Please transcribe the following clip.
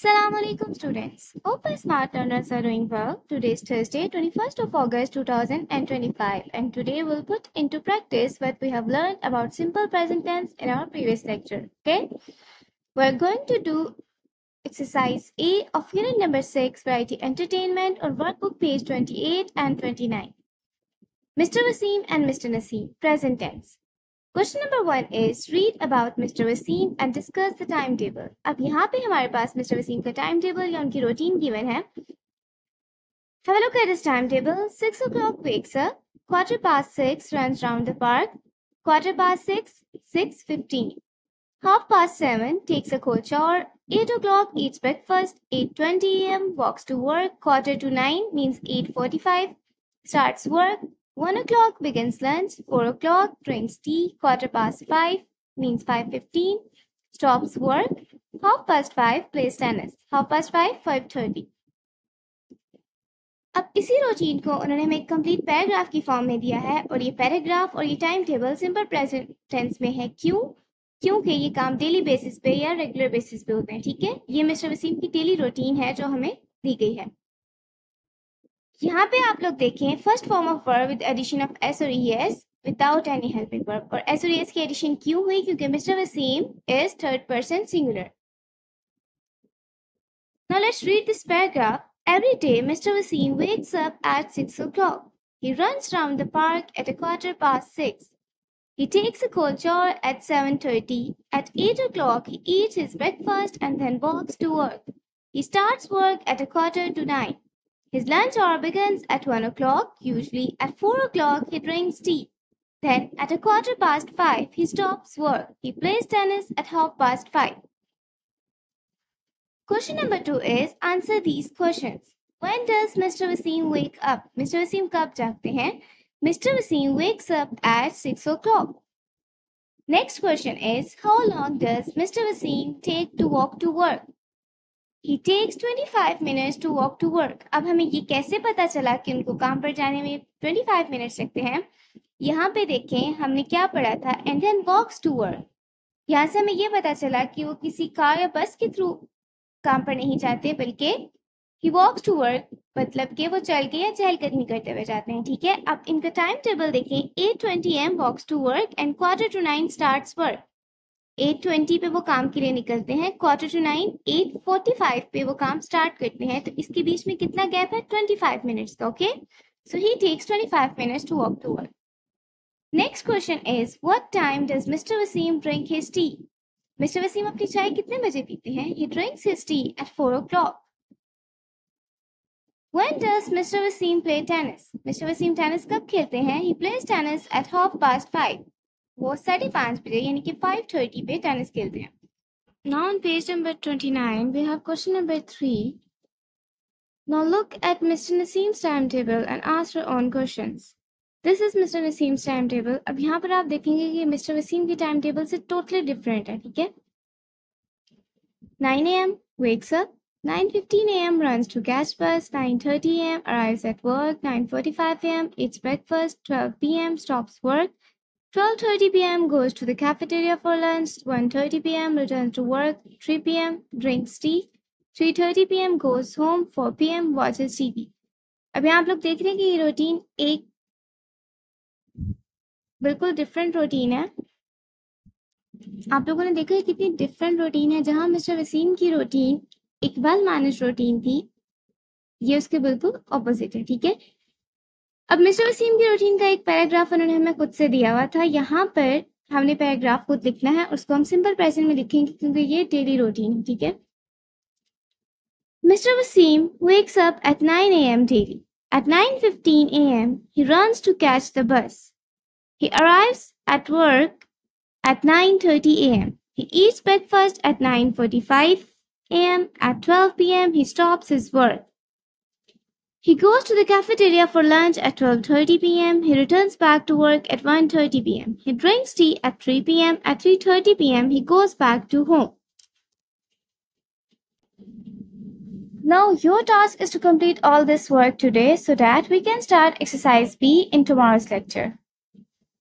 Assalamu alaikum students. Hope our smart learners are doing well. Today is Thursday, 21st of August 2025 and today we'll put into practice what we have learned about simple present tense in our previous lecture. Okay? We're going to do exercise A of unit number 6, variety entertainment on workbook page 28 and 29. Mr. Wasim and Mr. Naseem, present tense. Question number 1 is read about mister Waseem and discuss the time table. अब यहाँ पे हमारे पास mister Wasim का time table या उनकी routine given है। Have a look at his timetable. 6 o'clock wakes up, 6:15 runs round the park, 6:15 6:15. 7:30 takes a cold shower, 8 o'clock eats breakfast, 8:20 a.m. walks to work, 8:45 means 8:45 starts work, 1 o'clock begins lunch, 4 o'clock drinks tea, 5:15 means 5:15 stops work, 5:30 plays tennis, 5:30 5:30. अब इसी routine को उन्होंने हमें एक complete paragraph की form में दिया है और ये पैराग्राफ और ये time table simple present tense में है। क्योंकि ये काम डेली बेसिस पे या रेगुलर बेसिस पे होते हैं। ठीक है, ये मिस्टर वसीम की डेली रूटीन है जो हमें दी गई है। यहाँ पे आप लोग देखें first form of verb with addition of S और ES without any helping verb, और एस और ईएस की एडिशन क्यों हुई? क्योंकि mister Wasim is third person singular. Now let's read this paragraph. Every day mister Wasim wakes up at 6 o'clock. He runs round the park at 6:15. He takes a cold shower at 7:30. At 8 o'clock he eats his breakfast and then walks to work. He starts work at 8:45. His lunch hour begins at 1 o'clock. Usually at 4 o'clock he drinks tea. Then at 5:15 he stops work. He plays tennis at 5:30. Question number 2 is answer these questions. When does Mr. Wasim wake up? Mr. Wasim कब जागते हैं? Mr. Wasim wakes up at 6 o'clock. Next question is how long does Mr. Wasim take to walk to work? He takes 25 minutes to walk to work. अब हमें ये कैसे पता चला कि उनको काम पर जाने में 25 मिनट्स लगते हैं? यहाँ पे देखें हमने क्या पढ़ा था, and then walks to work. यहाँ से हमें ये पता चला कि वो किसी कार या बस के थ्रू काम पर नहीं जाते, बल्कि he walks to work मतलब कि वो चल के या चहलकदमी करते हुए जाते हैं। ठीक है, अब इनका टाइम टेबल देखें। 8:20 am walks to work and 8:45 starts work. 8:20 पे वो काम के लिए निकलते हैं, 8:45 8:45 पे वो काम स्टार्ट करते हैं, तो इसके बीच में कितना गैप है? 25 मिनट्स का। Okay, so he takes 25 minutes to walk to work. Next question is what time does Mr. Wasim drink his tea? Mr. Wasim अपनी चाय कितने बजे पीते हैं? He drinks his tea at 4 o'clock. When does Mr. Wasim play tennis? Mr. Wasim tennis कब खेलते हैं? He plays tennis at 5:30. वो 5:30 बजे यानी कि 5:30 पे टेनिस खेलते हैं। Now on page number 29 we have question number 3. Now look at Mr. Naseem's timetable and ask your own questions. This is Mr. Naseem's timetable. अब यहाँ पर आप देखेंगे कि Mr. Wasim की timetable से totally different है। ठीक है, 9 a.m. wakes up, 9:15 a.m. runs to catch bus, 9:30 a.m. arrives at work, 9:45 a.m. eats breakfast, 12 p.m. stops work, 12:30 p.m. goes to the cafeteria for lunch, 1:30 p.m. returns to work, 3 p.m. drinks tea, 3:30 p.m. goes home, 4 p.m. watches TV. अब यहाँ आप लोग देख रहे हैं कि ये routine एक बिल्कुल डिफरेंट रूटीन है। आप लोगों ने देखा है कितनी डिफरेंट रूटीन है। जहाँ मिस्टर वसीम की रूटीन एक वेल मैनेज रूटीन थी, ये उसके बिल्कुल ऑपोजिट है। ठीक है, अब मिस्टर वसीम की रूटीन का एक पैराग्राफ उन्होंने हमें खुद से दिया हुआ था। यहाँ पर हमने पैराग्राफ खुद लिखना है, उसको हम सिंपल प्रेजेंट में लिखेंगे क्योंकि ये डेली रूटीन है। ठीक है, mister Wasim wakes up at 9 a.m. daily. At 9:15 a.m. he runs to catch the bus. He arrives at work at 9:30 a.m. He eats breakfast at 9:45 a.m. At 12 p.m. he stops his work. He goes to the cafeteria for lunch at 12:30 p.m. He returns back to work at 1:30 p.m. He drinks tea at 3 p.m. At 3:30 p.m. he goes back to home. Now your task is to complete all this work today so that we can start exercise B in tomorrow's lecture.